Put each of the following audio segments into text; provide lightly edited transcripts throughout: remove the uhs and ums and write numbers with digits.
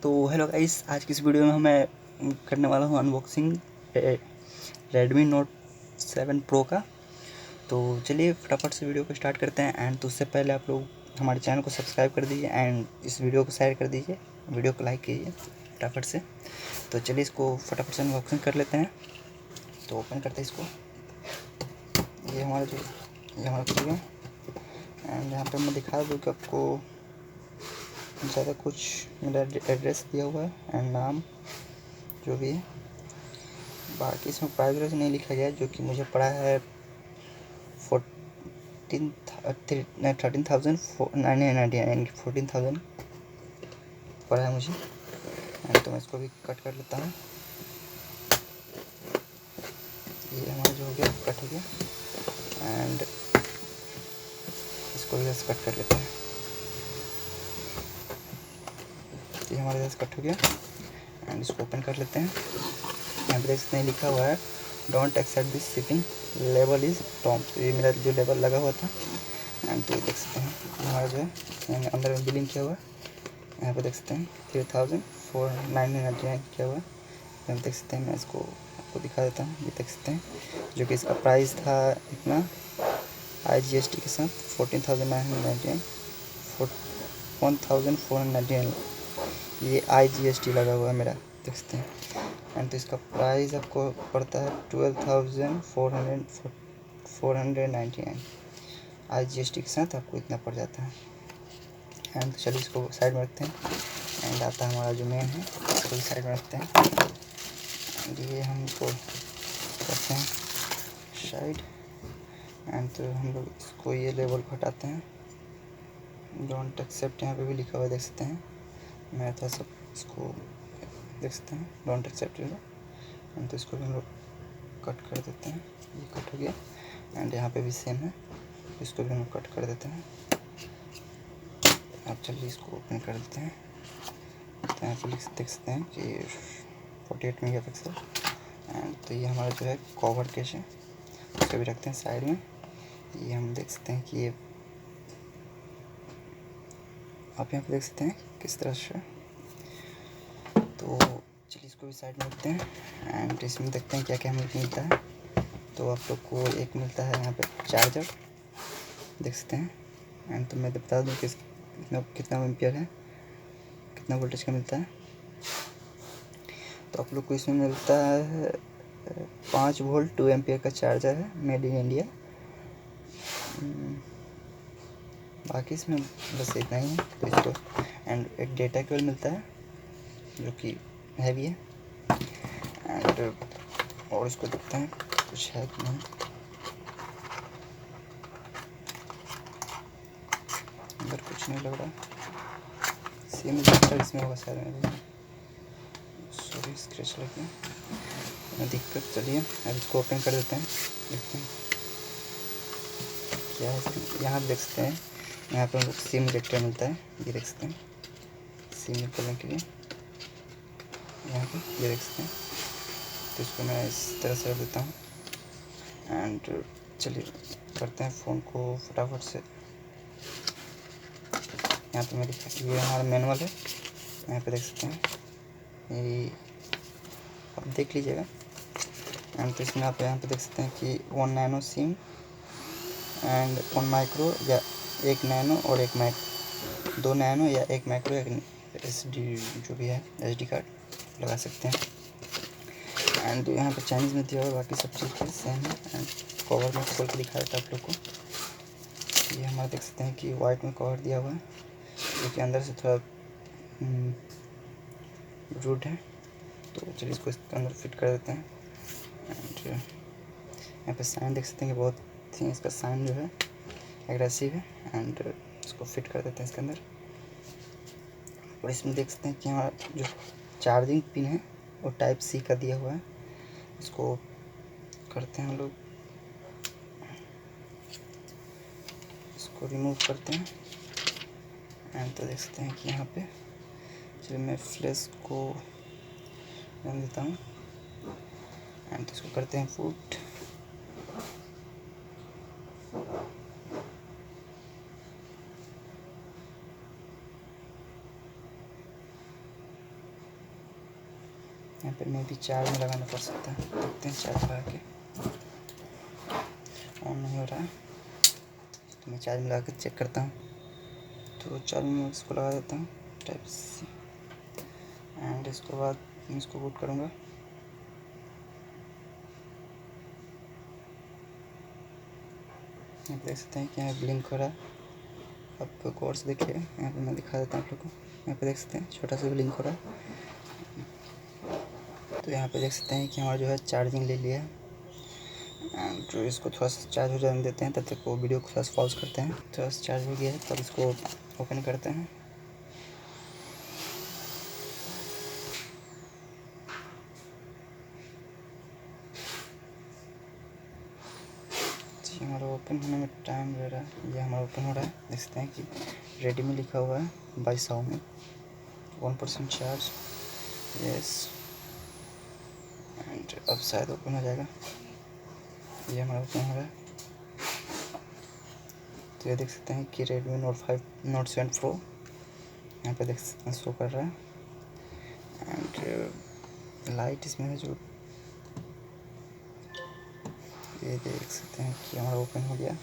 तो hello guys, आज की इस वीडियो में मैं करने वाला हूँ अनबॉक्सिंग रेडमी नोट 7 प्रो का। तो चलिए फटाफट से वीडियो को स्टार्ट करते हैं। एंड तो उससे पहले आप लोग हमारे चैनल को सब्सक्राइब कर दीजिए एंड इस वीडियो को शेयर कर दीजिए, वीडियो को लाइक कीजिए फटाफट से। तो चलिए इसको फटाफट से अनबॉक्सिंग कर लेते हैं। तो ओपन करते हैं इसको। ये हमारा खुल गया। एंड यहाँ पर मैं दिखा दूँ कि आपको ज़्यादा कुछ मेरा एड्रेस दिया हुआ है एंड नाम जो भी है। बाकी इसमें प्राइस नहीं लिखा गया है, जो कि मुझे पड़ा है 14,999 पड़ा है मुझे। एंड तो मैं इसको भी कट कर लेता हूँ। ये हमारा जो हो गया कट हो गया। एंड इसको भी ऐसे कट कर लेते हैं। ये हमारे पास कट हो गया। एंड इसको ओपन कर लेते हैं। यहाँ पर इसमें लिखा हुआ है डोंट एक्सेप्ट दिस शिपिंग लेवल इज़ टॉप। तो ये मेरा जो लेवल लगा हुआ था। एंड तो देख सकते हैं हमारा जो है मैंने अंदर में बिलिंग किया हुआ है। यहाँ पे देख सकते हैं 3,499 किया हुआ है। यहाँ देख सकते हैं, मैं इसको आपको दिखा देता हूँ। ये देख सकते हैं जो कि इसका प्राइस था इतना IGST के साथ 14,999 1,499 ये IGST लगा हुआ है मेरा, देख सकते हैं। एंड तो इसका प्राइस आपको पड़ता है 12,499 IGST के साथ आपको इतना पड़ जाता है। एंड तो चलिए इसको साइड में रखते हैं। एंड आता है हमारा जो मेन है, इसको भी साइड में रखते हैं। एंड ये हम इसको करते हैं साइड। एंड तो हम लोग इसको ये लेबल को हटाते हैं। डोंट एक्सेप्ट यहाँ पे भी लिखा हुआ देख सकते हैं। मैं थोड़ा सा इसको देख सकते हैं डोंट एक्सेप्ट ये। एंड तो इसको भी हम लोग कट कर देते हैं। ये कट हो गया। एंड यहाँ पे भी सेम है, इसको भी हम लोग कट कर देते हैं। अब चलिए इसको ओपन कर देते हैं। तो यहाँ पर देख सकते हैं कि 48 मेगापिक्सल। एंड तो ये हमारा जो है कवर केस है, इसको भी रखते हैं साइड में। ये हम देख सकते हैं कि ये आप यहाँ पे देख सकते हैं किस तरह से। तो चलिए इसको भी साइड में रखते हैं। एंड इसमें देखते हैं क्या क्या हमें मिलता है। तो आप लोग को एक मिलता है यहाँ पे चार्जर, देख सकते हैं। एंड तो मैं बता दूँ कि कितना एम्पियर है, कितना वोल्टेज का मिलता है। तो आप लोग को इसमें मिलता है 5 वोल्ट 2 एम्पियर का चार्जर है, मेड इन इंडिया। बाकी इसमें बस इतना ही है। तो इसको एंड एक डेटा केबल मिलता है जो कि हैवी है। एंड और इसको देखते हैं कुछ है कि नहीं। अंदर कुछ नहीं लग रहा। सेम इसमें होगा शायद, सॉरी स्क्रैच लग गया, दिक्कत। चलिए अब इसको ओपन कर देते हैं, देखते हैं क्या है इसमें। यहाँ देख सकते हैं, यहाँ पर हमको सिम इजेक्टर मिलता है, ये देख सकते हैं सिम निकलने के लिए। यहाँ पे ये देख सकते हैं। तो इसको मैं इस तरह से रख देता हूँ। एंड चलिए करते हैं फ़ोन को फटाफट से। यहाँ पे मेरी ये हमारा मैनुअल है, यहाँ पे देख सकते हैं, ये आप देख लीजिएगा। एंड तो इसमें आप यहाँ पे देख सकते हैं कि 1 नैनो सिम एंड 1 माइक्रो या 1 नैनो और 1 माइक्रो, 2 नैनो या 1 माइक्रो, एक SD जो भी है SD कार्ड लगा सकते हैं। एंड यहाँ पर चाइनीज़ में दिया हुआ, बाकी सब चीज़ सेम है। एंड कवर में खोल के दिखा देता है आप लोग को। ये हमारा देख सकते हैं कि वाइट में कवर दिया हुआ है, जो कि अंदर से थोड़ा रूट है। तो चलिए इसको इसके अंदर फिट कर देते हैं। एंड यहाँ पे साइन देख सकते हैं कि बहुत ही इसका साइन जो है एग्रेसिव है। एंड इसको फिट कर देते हैं इसके अंदर। और इसमें देख सकते हैं कि हमारा जो चार्जिंग पिन है वो टाइप C का दिया हुआ है। इसको करते हैं हम लोग, इसको रिमूव करते हैं। एंड तो देख सकते हैं कि यहाँ पे चलिए मैं फ्लैश को रन देता हूँ। एंड तो इसको करते हैं फूट। यहाँ पे मे भी चार्ज में लगाना पड़ सकता है, देखते हैं चार्ज लगा के। ऑन नहीं हो रहा है तो मैं चार्ज में लगा के चेक करता हूँ। तो चार्ज में इसको लगा देता हूँ टाइप सी, एंड इसके बाद इसको बूट करूँगा। यहाँ पे देख सकते हैं कि यहाँ ब्लिंक हो रहा है। अब गौर से देखिए, यहाँ पे मैं दिखा देता हूँ आप लोग को। यहाँ पे देख सकते हैं छोटा सा ब्लिंक हो रहा है। तो यहाँ पे देख सकते हैं कि हमारा जो है चार्जिंग ले लिया है। एंड तो इसको थोड़ा सा चार्ज हो जाने देते हैं, तब तक वो वीडियो को थोड़ा सा पॉज करते हैं। थोड़ा सा चार्ज हो गया है, तब इसको ओपन करते हैं। जी हमारा ओपन होने में टाइम ले रहा है। ये हमारा ओपन हो रहा है, देख सकते हैं कि रेडमी लिखा हुआ है 2200 में 1% चार्ज। यस, एंड अब शायद ओपन हो जाएगा। ये हमारा ओपन हो रहा है। तो ये देख सकते हैं कि रेडमी नोट 7 प्रो यहाँ पे देख सकते हैं शो कर रहा है। एंड लाइट इसमें है जो, ये देख सकते हैं कि हमारा ओपन हो गया।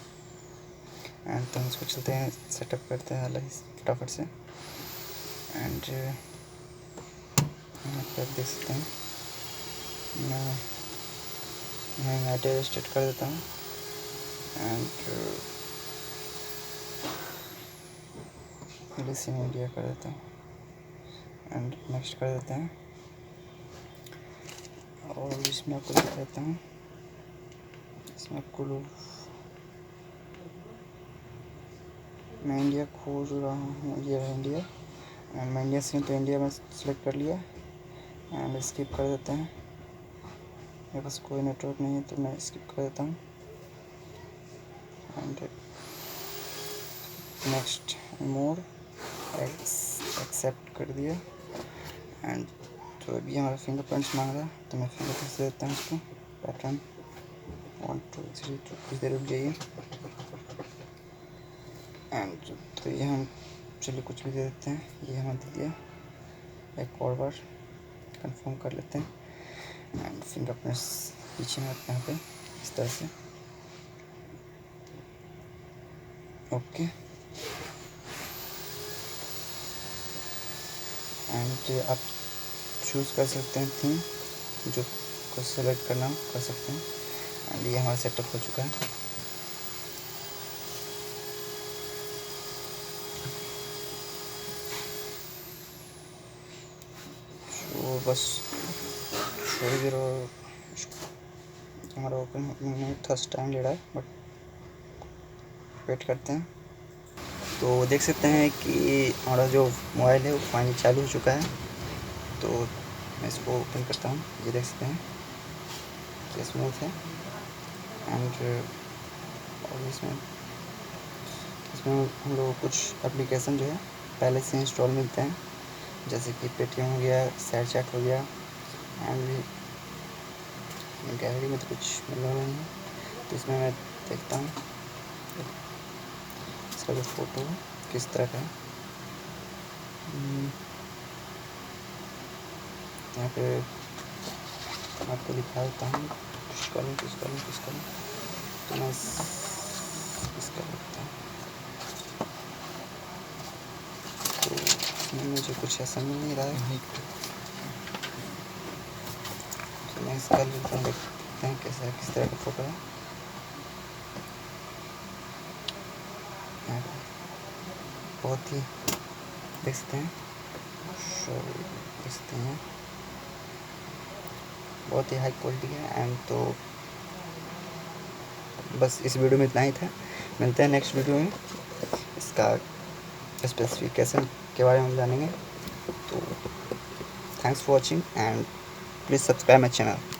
एंड तो हम इसको चलते हैं सेटअप करते हैं अलग फटाफट से। एंड यहाँ पर देख सकते हैं मैं मैटर स्टार्ट कर देता हूँ। एंड लिसन इंडिया कर देता हूँ एंड नेक्स्ट कर देते हैं। और इसमें आपको दिखा देता हूँ, इसमें आपको मैं इंडिया खोज रहा हूँ। ये है इंडिया, एंड मैं इंडिया से तो इंडिया में सेलेक्ट कर लिया एंड स्किप कर देते हैं। मेरे पास कोई नेटवर्क नहीं है तो मैं स्किप कर देता हूँ। एंड नेक्स्ट मोर एक्सेप्ट कर दिया। एंड तो अभी हमारा फिंगरप्रिंट्स मांग रहा है, तो मैं फिंगरप्रिंट्स दे देता हूँ इसको। पैटर्न 1 2 3 तो इधर रुक जाइए। एंड तो ये हम चलिए कुछ भी दे देते हैं। ये हम दे दिया, एक और बार कंफर्म कर लेते हैं। एंड फिंगरप्रिंट्स पीछे में रखते हैं यहाँ पे इस तरह से। ओके, एंड आप चूज़ कर सकते हैं थीम जो को सेलेक्ट करना कर सकते हैं। एंड ये हमारा सेटअप हो चुका है। तो बस थोड़ी देर और हमारा ओपन होने में थोड़ा टाइम ले रहा है, बट वेट करते हैं। तो देख सकते हैं कि हमारा जो मोबाइल है वो फाइनली चालू हो चुका है। तो मैं इसको ओपन करता हूँ। ये देख सकते हैं कि स्मूथ है। एंड और इसमें हम लोग कुछ एप्लीकेशन जो है पहले से इंस्टॉल मिलते हैं, जैसे कि पेटीएम हो गया, शेयर चैट हो गया। एंड भी गैलरी में तो कुछ मिल रहा नहीं है, तो इसमें मैं देखता हूँ इसका जो फ़ोटो किस तरह का है। यहाँ पे आपको दिखा देता हूँ, कुछ करूँ तो मैं इसका देखता हूँ। तो इसमें मुझे कुछ ऐसा मिल नहीं रहा है, तो मैं इसका देखते हैं कैसा किस तरह का फ़ोटो है। यहाँ पे बहुत ही देख सकते हैं, देख सकते हैं बहुत ही हाई क्वालिटी है। एंड तो बस इस वीडियो में इतना ही था। मिलते हैं नेक्स्ट वीडियो में, इसका स्पेसिफिकेशन के बारे में हम जानेंगे। तो thanks for watching and please subscribe my channel.